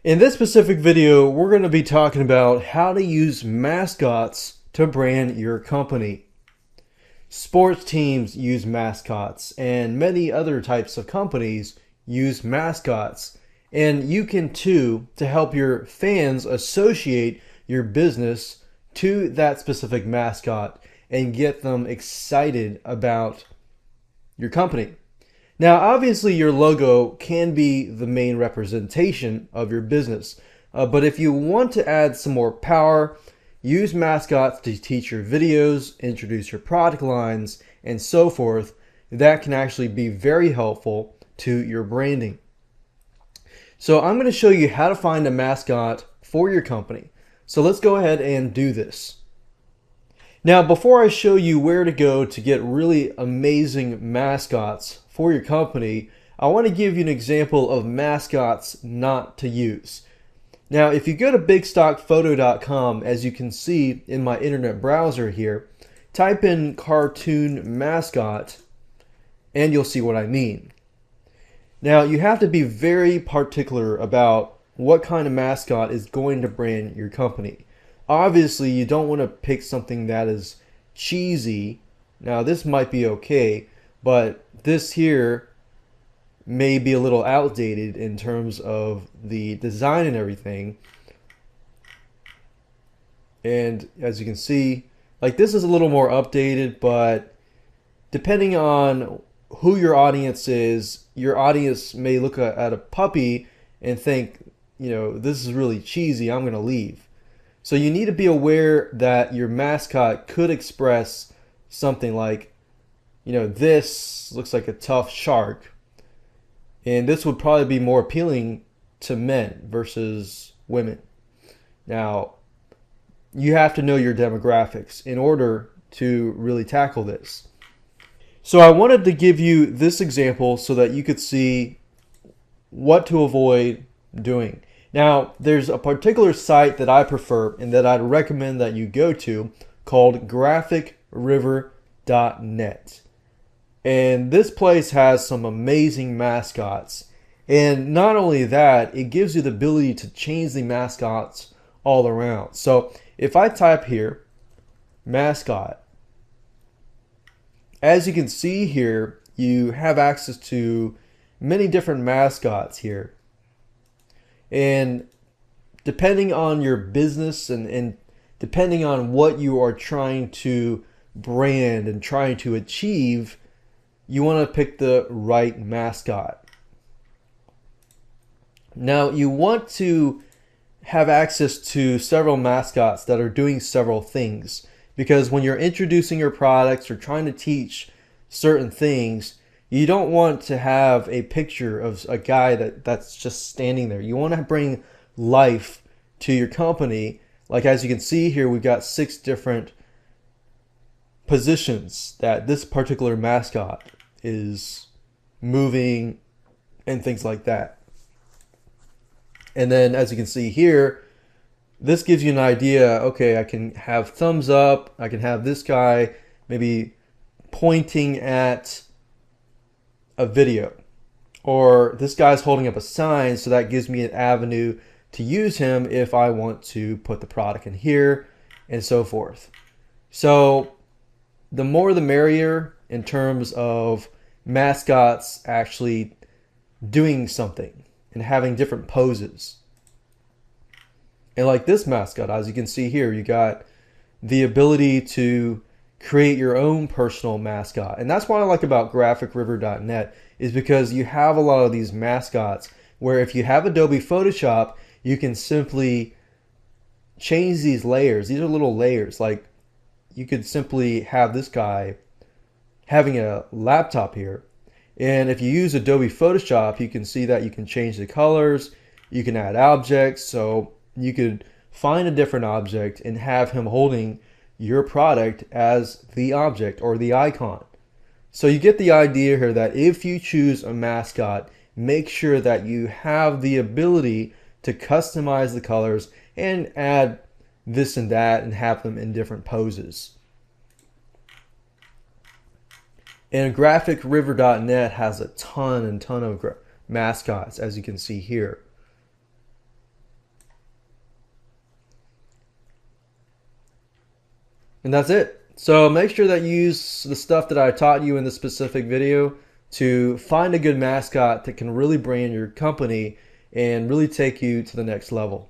In this specific video, we're going to be talking about how to use mascots to brand your company. Sports teams use mascots, and many other types of companies use mascots. And you can too, to help your fans associate your business to that specific mascot and get them excited about your company. Now, obviously, your logo can be the main representation of your business, but if you want to add some more power, use mascots to teach your videos, introduce your product lines, and so forth. That can actually be very helpful to your branding. So I'm going to show you how to find a mascot for your company. So let's go ahead and do this. Now, before I show you where to go to get really amazing mascots for your company, I want to give you an example of mascots not to use. Now, if you go to bigstockphoto.com, as you can see in my internet browser here, type in cartoon mascot and you'll see what I mean. Now, you have to be very particular about what kind of mascot is going to brand your company. Obviously, you don't want to pick something that is cheesy. Now, this might be okay, but this here may be a little outdated in terms of the design and everything. And as you can see, like this is a little more updated, but depending on who your audience is, your audience may look at a puppy and think, you know, this is really cheesy, I'm going to leave. So you need to be aware that your mascot could express something like, you know, this looks like a tough shark. And this would probably be more appealing to men versus women. Now, you have to know your demographics in order to really tackle this. So I wanted to give you this example so that you could see what to avoid doing. Now, there's a particular site that I prefer and that I'd recommend that you go to called graphicriver.net. And this place has some amazing mascots. And not only that, it gives you the ability to change the mascots all around. So if I type here, mascot, as you can see here, you have access to many different mascots here. And depending on your business and depending on what you are trying to brand and trying to achieve, you want to pick the right mascot. Now, you want to have access to several mascots that are doing several things, because when you're introducing your products or trying to teach certain things, you don't want to have a picture of a guy that's just standing there. You want to bring life to your company. Like as you can see here, we've got 6 different positions that this particular mascot is moving and things like that. And then as you can see here, this gives you an idea. Okay, I can have thumbs up. I can have this guy maybe pointing at a video, or this guy's holding up a sign, so that gives me an avenue to use him if I want to put the product in here and so forth. So the more the merrier in terms of mascots actually doing something and having different poses. And like this mascot, as you can see here, you got the ability to create your own personal mascot. And that's what I like about graphicriver.net, is because you have a lot of these mascots where if you have Adobe Photoshop, you can simply change these layers. These are little layers. Like you could simply have this guy having a laptop here. And if you use Adobe Photoshop, you can see that you can change the colors, you can add objects. So you could find a different object and have him holding your product as the object or the icon. So you get the idea here that if you choose a mascot, make sure that you have the ability to customize the colors and add this and that and have them in different poses. And graphicriver.net has a ton of mascots, as you can see here. And that's it. So make sure that you use the stuff that I taught you in this specific video to find a good mascot that can really brand your company and really take you to the next level.